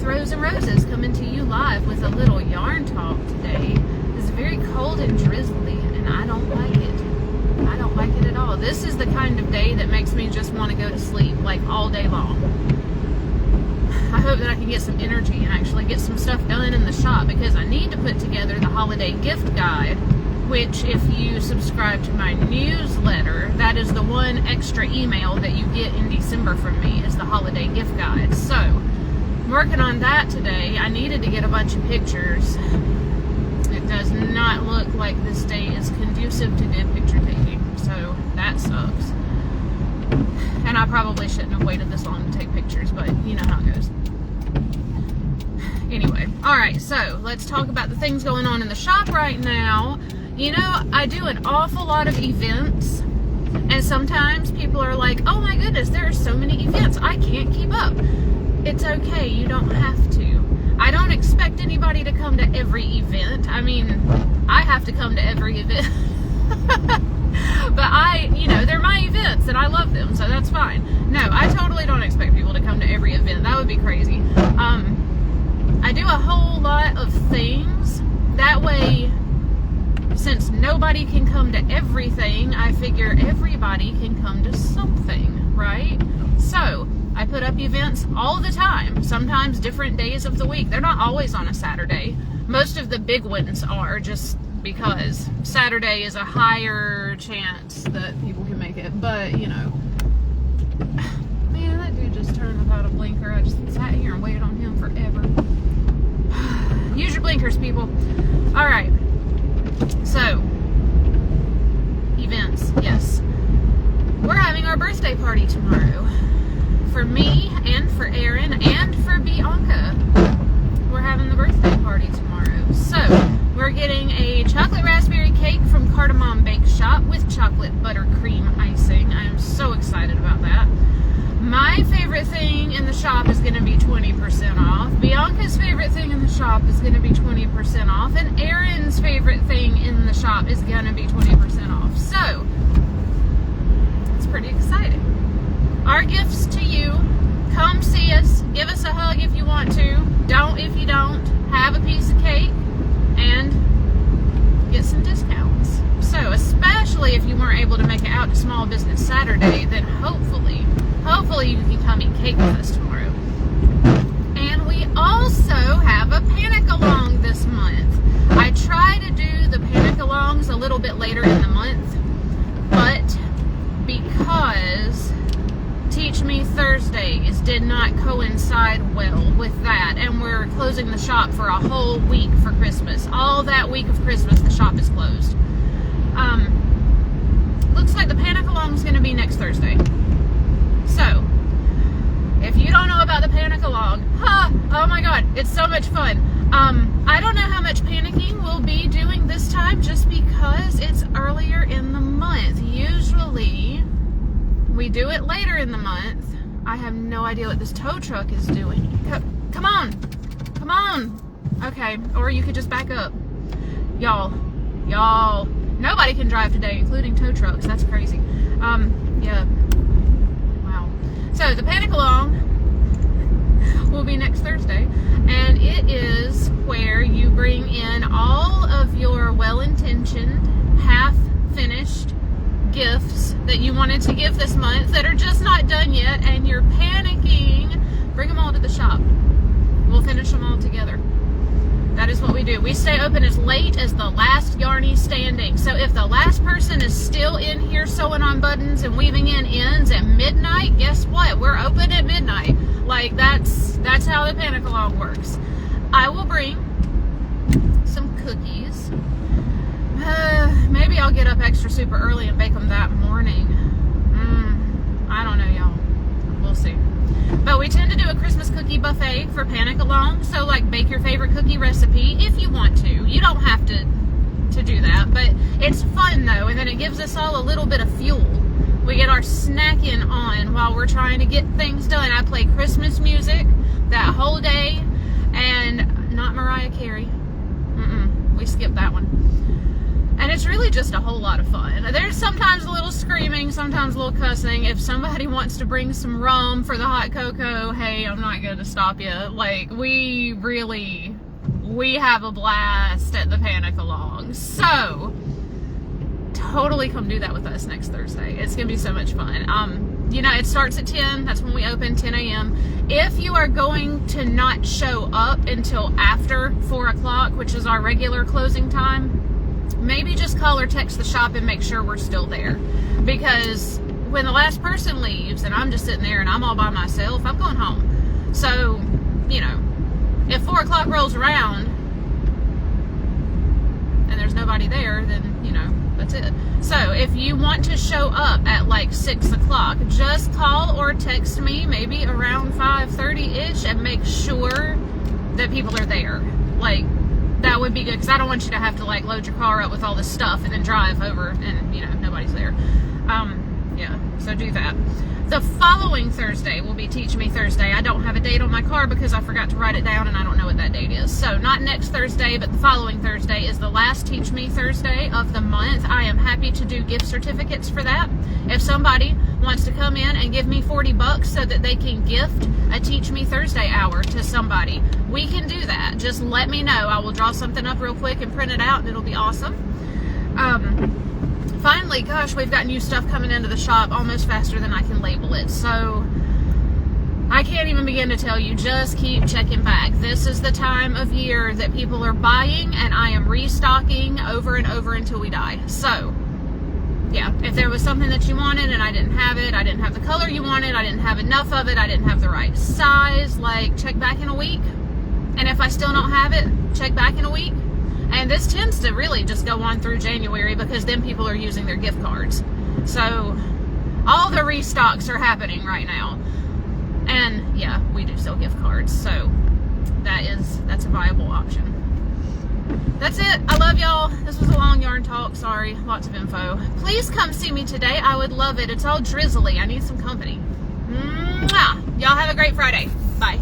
Rose and Roses coming to you live with a little yarn talk today. It's very cold and drizzly, and I don't like it. I don't like it at all. This is the kind of day that makes me just want to go to sleep, like all day long. I hope that I can get some energy and actually get some stuff done in the shop, because I need to put together the holiday gift guide, which if you subscribe to my newsletter, that is the one extra email that you get in December from me, is the holiday gift guide. So, I'm working on that today. I needed to get a bunch of pictures. It does not look like this day is conducive to good picture taking, so that sucks. And I probably shouldn't have waited this long to take pictures, but you know how it goes. Anyway, alright, so let's talk about the things going on in the shop right now. You know, I do an awful lot of events, and sometimes people are like, oh my goodness, there are so many events, I can't keep up. It's okay, you don't have to. I don't expect anybody to come to every event. I mean, I have to come to every event. But they're my events and I love them, so that's fine. No, I totally don't expect people to come to every event. That would be crazy. I do a whole lot of things. That way, since nobody can come to everything, I figure everybody can come to something, right? So, I put up events all the time, sometimes different days of the week. They're not always on a Saturday. Most of the big ones are, just because Saturday is a higher chance that people can make it. But, you know, man, that dude just turned without a blinker. I just sat here and waited on him forever. Use your blinkers, people. All right. So, events, yes. We're having our birthday party tomorrow. For me, and for Aaron, and for Bianca. We're having the birthday party tomorrow. So, we're getting a chocolate raspberry cake from Cardamom Bake Shop with chocolate buttercream icing. I am so excited about that. My favorite thing in the shop is going to be 20% off. Bianca's favorite thing in the shop is going to be 20% off. And Aaron's favorite thing in the shop is going to be 20% off. So, it's pretty exciting. Our gifts to you: come see us, give us a hug if you want to, don't if you don't, have a piece of cake, and get some discounts. So, especially if you weren't able to make it out to Small Business Saturday, then hopefully you can come eat cake with us tomorrow. And we also have a panic along this month. I try to do the panic alongs a little bit later in the month, but because Teach Me Thursdays did not coincide well with that, and we're closing the shop for a whole week for Christmas. All that week of Christmas, the shop is closed. Looks like the panic along is going to be next Thursday. So, if you don't know about the panic along, oh my god, it's so much fun. I don't know how much panicking we'll be doing this time, just because it's earlier in the month. Usually, we do it later in the month. I have no idea what this tow truck is doing. Come on. Okay, or you could just back up. Y'all, nobody can drive today, including tow trucks. That's crazy. Yeah. Wow. So, the panic along will be next Thursday, and it is where you bring in all of your well-intentioned, half-finished gifts that you wanted to give this month that are just not done yet, and you're panicking. Bring them all to the shop. We'll finish them all together. That is what we do. We stay open as late as the last yarnie standing. So if the last person is still in here sewing on buttons and weaving in ends at midnight, guess what? We're open at midnight. Like, that's how the panic along works. I will bring some cookies. Maybe I'll get up extra super early and bake them that morning. I don't know, y'all. We'll see. But we tend to do a Christmas cookie buffet for panic along. So, like, bake your favorite cookie recipe if you want to. You don't have to do that. But it's fun, though. And then it gives us all a little bit of fuel. We get our snacking on while we're trying to get things done. I play Christmas music that whole day. And not Mariah Carey. We skipped that one. And it's really just a whole lot of fun. There's sometimes a little screaming, sometimes a little cussing. If somebody wants to bring some rum for the hot cocoa, hey, I'm not going to stop you. Like, we have a blast at the Panic Along. So, totally come do that with us next Thursday. It's going to be so much fun. You know, it starts at 10. That's when we open, 10 a.m. If you are going to not show up until after 4 o'clock, which is our regular closing time, maybe just call or text the shop and make sure we're still there. Because when the last person leaves and I'm just sitting there and I'm all by myself, I'm going home. So, you know, if 4 o'clock rolls around and there's nobody there, then, you know, that's it. So if you want to show up at like 6 o'clock, just call or text me maybe around 5:30-ish and make sure that people are there. Like, that would be good, because I don't want you to have to like load your car up with all this stuff and then drive over and, you know, nobody's there. Yeah, so do that. The following Thursday will be Teach Me Thursday. I don't have a date on my car because I forgot to write it down and I don't know what that date is. So not next Thursday, but the following Thursday is the last Teach Me Thursday of the month. I am happy to do gift certificates for that. If somebody wants to come in and give me $40 so that they can gift a Teach Me Thursday hour to somebody, we can do that. Just let me know. I will draw something up real quick and print it out and it'll be awesome. Finally, gosh, we've got new stuff coming into the shop almost faster than I can label it. So I can't even begin to tell you. Just keep checking back. This is the time of year that people are buying, and I am restocking over and over until we die. So yeah, if there was something that you wanted and I didn't have it, I didn't have the color you wanted, I didn't have enough of it, I didn't have the right size, like, check back in a week. And if I still don't have it, check back in a week. And this tends to really just go on through January, because then people are using their gift cards. So all the restocks are happening right now. And yeah, we do sell gift cards, so that's a viable option. That's it. I love y'all. This was a long yarn talk. Sorry, lots of info. Please come see me today. I would love it. It's all drizzly. I need some company. Mwah! Y'all have a great Friday. Bye.